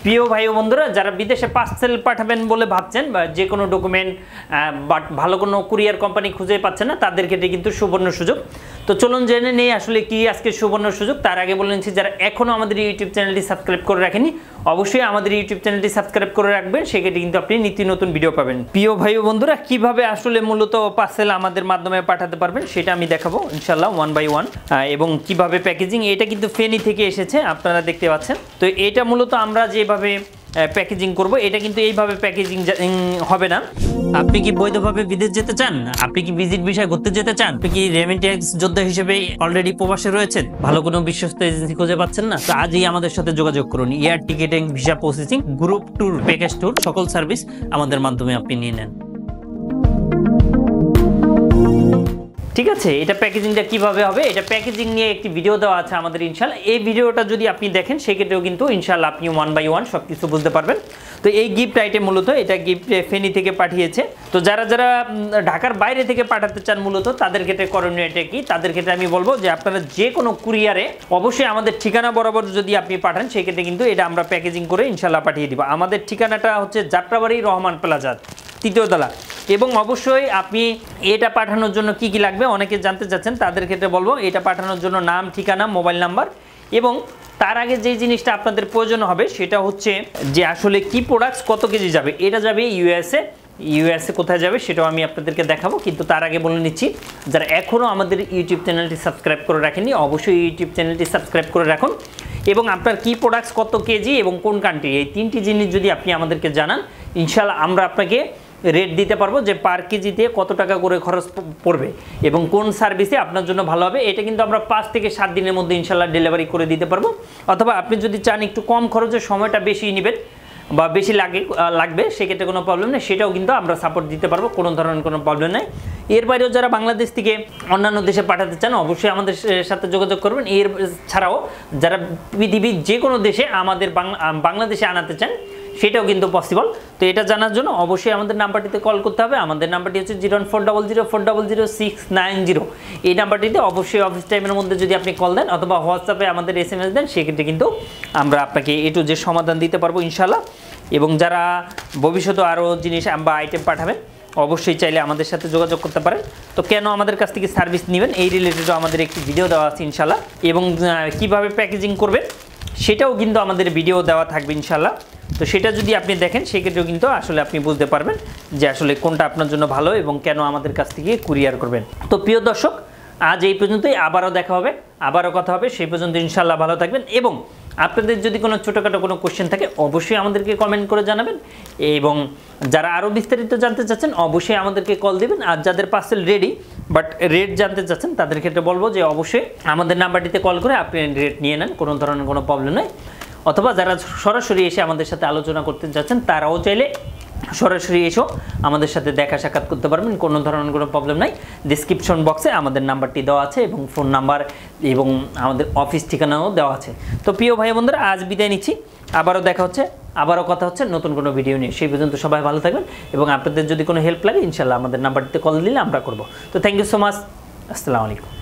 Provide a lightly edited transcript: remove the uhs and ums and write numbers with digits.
প্রিয় ভাই ও বন্ধুরা, যারা বিদেশে পার্সেল পাঠাবেন বলে ভাবছেন বা যে কোনো ডকুমেন্ট বাট ভালো কোনো কুরিয়ার কোম্পানি খুঁজে পাচ্ছেন না, তাদের ক্ষেত্রে কিন্তু সুবর্ণ সুযোগ। তো চলুন জেনে নেই আসলে কি আজকে সুবর্ণ সুযোগ। তার আগে বলে নিচ্ছি, যারা এখনও আমাদের ইউটিউব চ্যানেলটি সাবস্ক্রাইব করে রাখেনি, অবশ্যই আমাদের ইউটিউব চ্যানেলটি সাবস্ক্রাইব করে রাখবেন, সেক্ষেত্রে কিন্তু আপনি নিত্য নতুন ভিডিও পাবেন। প্রিয় ভাই ও বন্ধুরা, কিভাবে আসলে মূলত পার্সেল আমাদের মাধ্যমে পাঠাতে পারবেন সেটা আমি দেখাবো ইনশাল্লাহ ওয়ান বাই ওয়ান। এবং কিভাবে প্যাকেজিং, এটা কিন্তু ফেনী থেকে এসেছে, আপনারা দেখতে পাচ্ছেন। তো এটা মূলত আমরা যেভাবে প্যাকেজিং করব, এটা কিন্তু এইভাবে প্যাকেজিং হবে না। আপনি কি বৈধভাবে বিদেশ যেতে চান? আপনি কি ভিজিট ভিসায় ঘুরতে যেতে চান? আপনি কি রেমিটেন্স যোদ্ধা হিসেবে অলরেডি প্রবাসে রয়েছেন, ভালো কোনো বিশ্বস্ত এজেন্সি খুঁজে পাচ্ছেন না? তো আজই আমাদের সাথে যোগাযোগ করুন। Air ticketing, visa processing, group tour, package tour, সকল সার্ভিস আমাদের মাধ্যমে আপনি নিয়ে নেন। ঠিক আছে, এটা প্যাকেজিংটা কিভাবে হবে, এটা প্যাকেজিং নিয়ে একটি ভিডিও দেওয়া আছে আমাদের ইনশাল্লাহ। এই ভিডিওটা যদি আপনি দেখেন, সেক্ষেত্রেও কিন্তু ইনশাল্লাহ আপনি ওয়ান বাই ওয়ান সব কিছু বুঝতে পারবেন। তো এই গিফট আইটেম মূলত এটা গিফট ফেনী থেকে পাঠিয়েছে। তো যারা যারা ঢাকার বাইরে থেকে পাঠাতে চান মূলত তাদের ক্ষেত্রে করণীয় এটা কি, তাদের ক্ষেত্রে আমি বলবো যে আপনারা যে কোনো কুরিয়ারে অবশ্যই আমাদের ঠিকানা বরাবর যদি আপনি পাঠান, সেক্ষেত্রে কিন্তু এটা আমরা প্যাকেজিং করে ইনশাল্লাহ পাঠিয়ে দিব। আমাদের ঠিকানাটা হচ্ছে যাত্রাবাড়ি রহমান প্লাজা, 3য় তলা। এবং অবশ্যই আপনি এটা পাঠানোর জন্য কি কি লাগবে অনেকে জানতে চাচ্ছেন, তাদের ক্ষেত্রে বলবো এটা পাঠানোর জন্য নাম, ঠিকানা, মোবাইল নাম্বার। এবং তার আগে যে জিনিসটা আপনাদের প্রয়োজন হবে সেটা হচ্ছে যে আসলে কি প্রোডাক্টস কত কেজি যাবে। এটা যাবে ইউএসএ কোথায় যাবে সেটাও আমি আপনাদেরকে দেখাবো। কিন্তু তার আগে বলে নিচ্ছি, যারা এখনও আমাদের ইউটিউব চ্যানেলটি সাবস্ক্রাইব করে রাখেননি, অবশ্যই ইউটিউব চ্যানেলটি সাবস্ক্রাইব করে রাখুন। এবং আপনার কি প্রোডাক্টস কত কেজি এবং কোন কান্ট্রি, এই 3টি জিনিস যদি আপনি আমাদেরকে জানান, ইনশাল্লাহ আমরা আপনাকে রেট দিতে পারবো যে পার কেজিতে কত টাকা করে খরচ পড়বে এবং কোন সার্ভিসে আপনার জন্য ভালো হবে। এটা কিন্তু আমরা 5 থেকে 7 দিনের মধ্যে ইনশাল্লাহ ডেলিভারি করে দিতে পারবো। অথবা আপনি যদি চান একটু কম খরচে, সময়টা বেশি নেবেন বা বেশি লাগবে, সেক্ষেত্রে কোনো প্রবলেম নেই, সেটাও কিন্তু আমরা সাপোর্ট দিতে পারবো, কোনো ধরনের কোনো প্রবলেম নেই। এর বাইরেও যারা বাংলাদেশ থেকে অন্যান্য দেশে পাঠাতে চান, অবশ্যই আমাদের সাথে যোগাযোগ করবেন। এর ছাড়াও যারা পৃথিবীর যে কোনো দেশে আমাদের বাংলাদেশে আনাতে চান, সেটাও কিন্তু পসিবল। তো এটা জানার জন্য অবশ্যই আমাদের নাম্বারটিতে কল করতে হবে। আমাদের নাম্বারটি হচ্ছে 01400400690। এই নাম্বারটিতে অবশ্যই অফিস টাইমের মধ্যে যদি আপনি কল দেন অথবা হোয়াটসঅ্যাপে আমাদের SMS দেন, সেক্ষেত্রে কিন্তু আমরা আপনাকে একটু যে সমাধান দিতে পারবো ইনশাল্লাহ। এবং যারা ভবিষ্যতে আরও জিনিস বা আইটেম পাঠাবেন, অবশ্যই চাইলে আমাদের সাথে যোগাযোগ করতে পারেন। তো কেন আমাদের কাছ থেকে সার্ভিস নেবেন, এই রিলেটেডও আমাদের একটি ভিডিও দেওয়া আছে ইনশাল্লাহ। এবং কিভাবে প্যাকেজিং করবেন সেটাও কিন্তু আমাদের ভিডিও দেওয়া থাকবে ইনশাল্লাহ। তো সেটা যদি আপনি দেখেন, সেক্ষেত্রেও কিন্তু আসলে আপনি বুঝতে পারবেন যে আসলে কোনটা আপনার জন্য ভালো এবং কেন আমাদের কাছ থেকে কুরিয়ার করবেন। তো প্রিয় দর্শক, আজ এই পর্যন্তই, আবারও দেখা হবে, আবারও কথা হবে। সেই পর্যন্ত ইনশাল্লাহ ভালো থাকবেন। এবং আপনাদের যদি কোনো ছোটোখাটো কোনো কোশ্চেন থাকে, অবশ্যই আমাদেরকে কমেন্ট করে জানাবেন। এবং যারা আরও বিস্তারিত জানতে চাচ্ছেন, অবশ্যই আমাদেরকে কল দেবেন। আর যাদের পার্সেল রেডি বাট রেট জানতে চাচ্ছেন, তাদের ক্ষেত্রে বলবো যে অবশ্যই আমাদের নাম্বারটিতে কল করে আপনি রেট নিয়ে নেন, কোনো ধরনের কোনো প্রবলেম নেই। অথবা যারা সরাসরি এসে আমাদের সাথে আলোচনা করতে যাচ্ছেন, তারাও চাইলে সরাসরি এসেও আমাদের সাথে দেখা সাক্ষাৎ করতে পারবেন, কোনো ধরনের কোনো প্রবলেম নাই। ডিসক্রিপশন বক্সে আমাদের নাম্বারটি দেওয়া আছে এবং ফোন নাম্বার এবং আমাদের অফিস ঠিকানাও দেওয়া আছে। তো প্রিয় ভাই বন্ধুরা, আজ বিদায় নিচ্ছি, আবারও দেখা হচ্ছে, আবারও কথা হচ্ছে নতুন কোনো ভিডিও নিয়ে। সেই পর্যন্ত সবাই ভালো থাকবেন। এবং আপনাদের যদি কোনো হেল্প লাগে, ইনশাল্লাহ আমাদের নাম্বারটিতে কল দিলে আমরা করব। তো থ্যাংক ইউ সো মাচ, আসসালামু আলাইকুম।